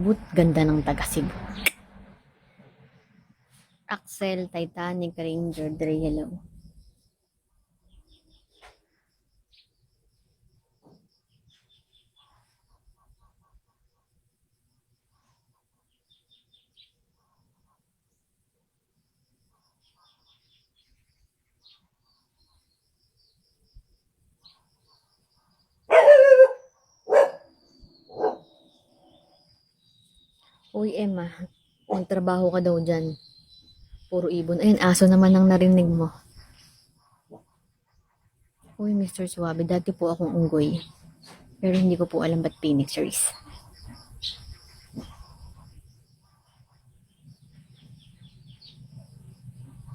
Ganda ng taga Cebu. Axel, Titanic, Ranger, Dre, hello. Uy, Emma, magtrabaho ka daw dyan. Puro ibon. Ayun, aso naman ang narinig mo. Uy, Mr. Suabe, dati po akong unggoy. Pero hindi ko po alam ba't Phoenixers.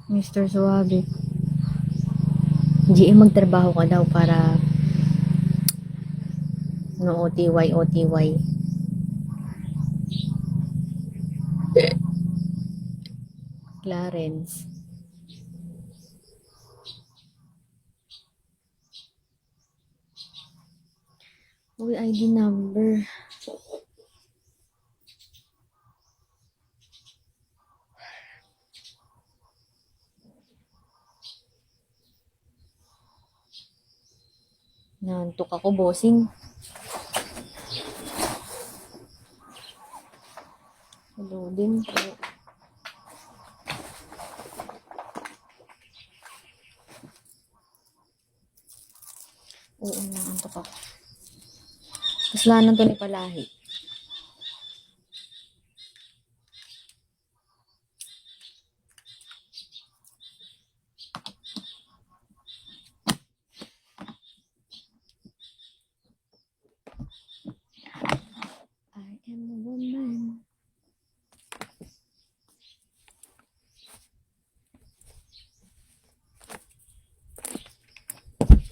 Mr. Suabe, GM, magtrabaho ka daw para no OTY, OTY. Clarence. Uy, ID number. Nantok ako, bossing. Hello din po. Oo, nantok ako. Kasalanan to ni Palahi. I am a woman.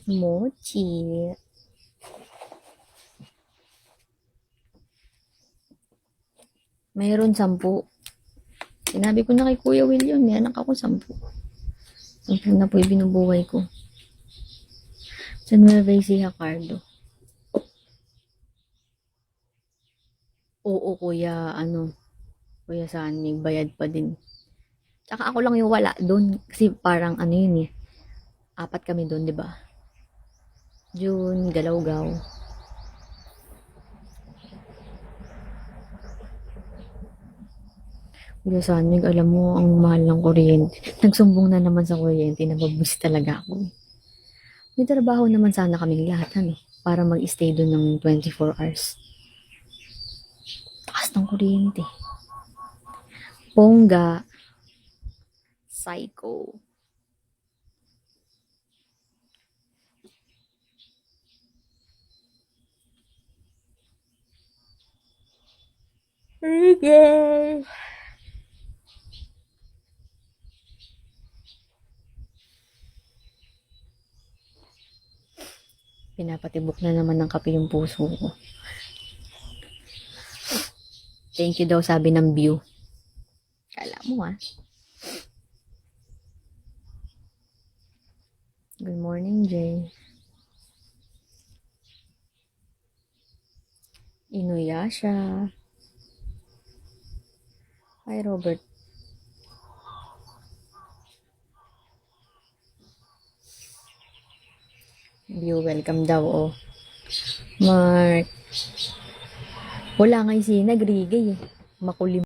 Mochi. Mayroon 10. Sinabi ko na kay Kuya Will yun, may anak ako 10. 10 na po yung binubuhay ko. Sa Nueva Ecija, Cardo. Oo, kuya, kuya saan, may bayad pa din. Tsaka ako lang yung wala doon. Kasi parang yun 4 kami doon, di ba? June, Galawgaw. Kuya Sanig, alam mo, ang mahal ng kuryente. Nagsumbong na naman sa kuryente, nababus talaga ako. May trabaho naman sana kaming lahat, para mag-stay doon ng 24 hours. Takas ng kuryente. Pongga. Psycho. Okay. Pinapatibok na naman ng kape yung puso ko. Thank you daw, sabi ng view. Kala mo Good morning, Jay. Inuyasha. Hi, Robert. View, welcome daw, Mark. Wala nga si Nagrigay Makulim.